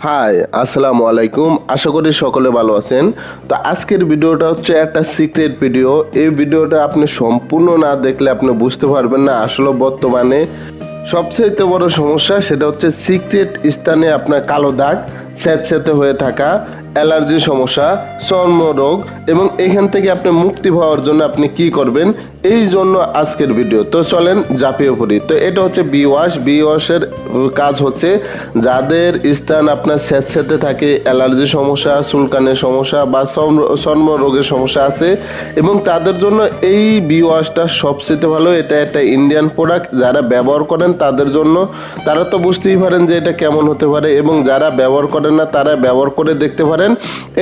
High, আসসালামু আলাইকুম। আশা করি সকলে ভালো আছেন। তো আজকের ভিডিওটা হচ্ছে একটা সিক্রেট ভিডিও। এই ভিডিওটা আপনি সম্পূর্ণ না দেখলে আপনি বুঝতে পারবেন না আসলে বর্তমানে সবচেয়ে বড় সমস্যা সেটা হচ্ছে সিক্রেট স্থানে আপনার কালো দাগ, স্যাঁতস্যাঁতে হয়ে থাকা, অ্যালার্জি সমস্যা, চর্মরোগ এবং এখান থেকে আপনি মুক্তি পাওয়ার জন্য আপনি কি করবেন, এই জন্য আজকের ভিডিও। তো চলেন ঝাঁপিয়ে পড়ি। তো এটা হচ্ছে বি ওয়াশের কাজ হচ্ছে যাদের স্থান আপনার স্যাঁতস্যাঁতে থাকে, অ্যালার্জি সমস্যা, চুলকানের সমস্যা বা চর্মরোগের সমস্যা আছে এবং তাদের জন্য এই বি ওয়াশটা সবচেয়ে ভালো। এটা একটা ইন্ডিয়ান প্রোডাক্ট, যারা ব্যবহার করেন তাদের জন্য, তারা তো বুঝতেই পারেন যে এটা কেমন হতে পারে এবং যারা ব্যবহার করেন না তারা ব্যবহার করে দেখতে পারেন।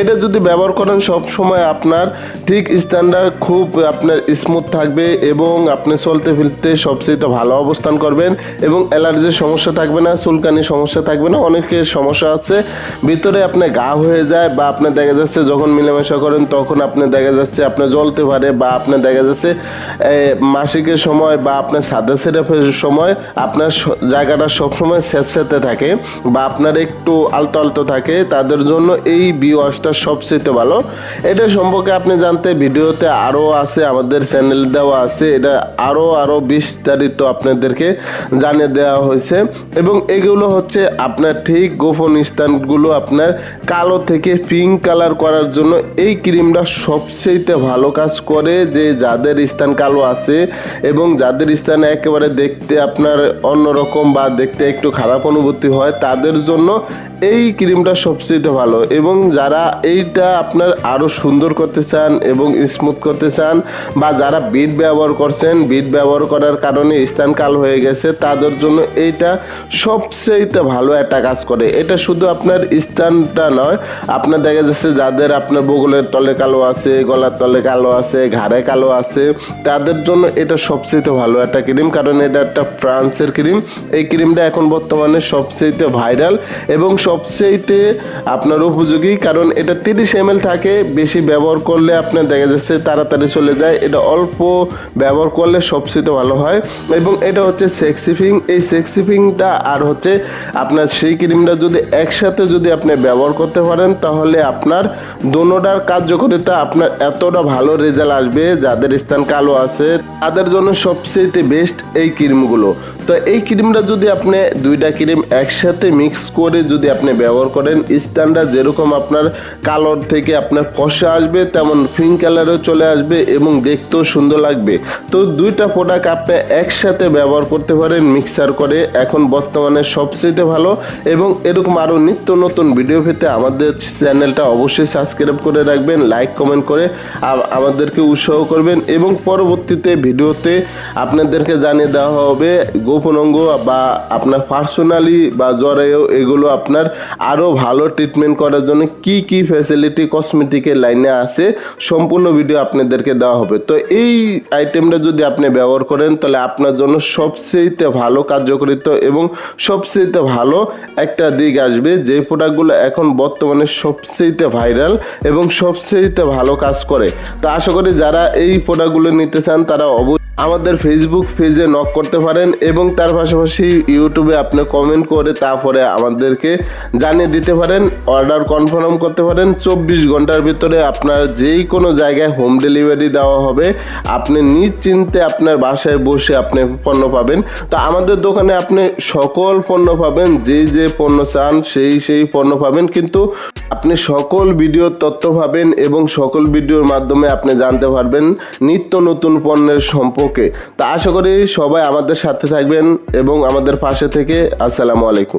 এটা যদি ব্যবহার করেন সব সময় আপনার ঠিক স্ট্যান্ডার্ড খুব আপনার স্মুথ থাকবে এবং আপনি চলতে ফিরতে সবচেয়ে ভালো অবস্থান করবেন এবং অ্যালার্জির সমস্যা থাকবে না, চুলকানির সমস্যা থাকবে না। অনেকের সমস্যা আছে ভিতরে আপনার ঘা হয়ে যায় বা আপনার দেখা যাচ্ছে যখন মেলামেশা করেন তখন আপনি দেখা যাচ্ছে আপনার জ্বলতে পারে বা আপনার দেখা যাচ্ছে মাসিকের সময় বা আপনার সাদা সিরাপের সময় আপনার জায়গাটা সবসময় স্যাঁতস্যাঁতে থাকে বা আপনার একটু আলতো আলতো থাকে, তাদের জন্য এই বি ওয়াশটা সবচেয়ে ভালো। এটা সম্পর্কে আপনি জানতে ভিডিওতে আরও আছে, আমাদের চ্যানেল দেওয়া আছে, এটা আরও বিস্তারিত আপনাদেরকে জানিয়ে দেওয়া হয়েছে এবং এগুলো হচ্ছে আপনার ঠিক গোপন স্থানগুলো আপনার কালো থেকে পিঙ্ক কালার করার জন্য এই ক্রিমটা সবচেয়ে ভালো কাজ করে। যে যাদের স্থান কালো আছে এবং যাদের স্থানে একেবারে দেখতে আপনার অন্যরকম বা দেখতে একটু খারাপ অনুভূতি হয় তাদের জন্য এই ক্রিমটা সবচেয়ে ভালো। এবং যারা এইটা আপনার আরও সুন্দর করতে চান এবং স্মুথ করতে চান বা যারা বিট ব্যবহার করছেন, বিট ব্যবহার করার কারণে স্থান কালো হয়ে গেছে, তাদের জন্য এইটা সবচেয়ে ভালো একটা কাজ করে। এটা শুধু আপনার স্থানটা নয়, আপনার দেখা যাচ্ছে যাদের আপনার বগলের তলে কালো আছে, গলার তলে কালো আছে, ঘাড়ে কালো আছে, তাদের জন্য এটা সবচেয়ে ভালো একটা ক্রিম, কারণ এটা একটা ফ্রান্সের ক্রিম। এই ক্রিমটা এখন বর্তমানে সবচেয়ে ভাইরাল এবং সবচেয়ে আপনার উপযোগী, কারণ এটা 30 ml থাকে। বেশি ব্যবহার করলে আপনার দেখা যাচ্ছে তাড়াতাড়ি চলে যায়, এটা অল্প ব্যবহার করলে সবচেয়ে ভালো হয়। এবং এটা হচ্ছে সেক্সিফিং, এই সেক্সিফিংটা আর হচ্ছে আপনার সেই ক্রিমটা যদি একসাথে যদি আপনি ব্যবহার করতে পারেন তাহলে আপনার দোনোটার কার্যকারিতা আপনার এতটা ভালো রেজাল্ট আসবে। যাদের স্থান কালো আছে তাদের জন্য সবচেয়ে বেস্ট এই ক্রিমগুলো। তো এই ক্রিমটা যদি আপনি দুইটা ক্রিম একসাথে মিক্স করে যদি আপনি ব্যবহার করেন, স্থানটা যেরকম আপনার কালোর থেকে আপনার ফর্সা আসবে তেমন পিঙ্ক কালারও চলে আসবে এবং দেখতেও সুন্দর লাগবে। তো দুইটা প্রোডাক্ট আপনি একসাথে ব্যবহার করতে পারেন মিক্সার করে, এখন বর্তমানে সবচেয়ে ভালো। এবং এরকম আরও নিত্য নতুন ভিডিও পেতে আমাদের চ্যানেলটা অবশ্যই সাবস্ক্রাইব করে রাখবেন, লাইক কমেন্ট করে আমাদেরকে উৎসাহ করবেন এবং পরবর্তীতে ভিডিওতে আপনাদেরকে জানিয়ে দেওয়া হবে গোপন অঙ্গ বা আপনার পার্সোনালি বা জ্বরেও এগুলো আপনার আরও ভালো ট্রিটমেন্ট করার জন্য কি কি ফ্যাসিলিটি কসমেটিকের লাইনে আছে, সম্পূর্ণ ভিডিও আপনাদেরকে দেওয়া হবে। তো এই আইটেমটা যদি আপনি ব্যবহার করেন তাহলে আপনার জন্য সবচেয়ে ভালো কার্যকারিতা এবং সবচেয়ে ভালো একটা দিক আসবে। যে প্রোডাক্টগুলো এখন বর্তমানে সবচেয়ে ভাইরাল এবং সবচেয়ে ভালো কাজ করে। তো আশা করি যারা এই প্রোডাক্টগুলো নিতে চান তারা অবশ্যই আমাদের ফেসবুক পেজে নক করতে পারেন এবং তার পাশাপাশি ইউটিউবে আপনি কমেন্ট করে তারপরে আমাদেরকে জানিয়ে দিতে পারেন, অর্ডার কনফার্ম করতে পারেন। 24 ঘন্টার ভিতরে আপনার যেই কোনো জায়গায় হোম ডেলিভারি দেওয়া হবে, আপনি নিশ্চিন্তে আপনার বাসায় বসে আপনি পণ্য পাবেন। তো আমাদের দোকানে আপনি সকল পণ্য পাবেন, যে পণ্য চান সেই পণ্য পাবেন, কিন্তু আপনি সকল ভিডিওর তথ্য পাবেন এবং সকল ভিডিওর মাধ্যমে আপনি জানতে পারবেন নিত্য নতুন পণ্যের সম্পর্কে। তা আশা করি সবাই আমাদের সাথে থাকবেন এবং আমাদের পাশে থেকে। আসসালামু আলাইকুম।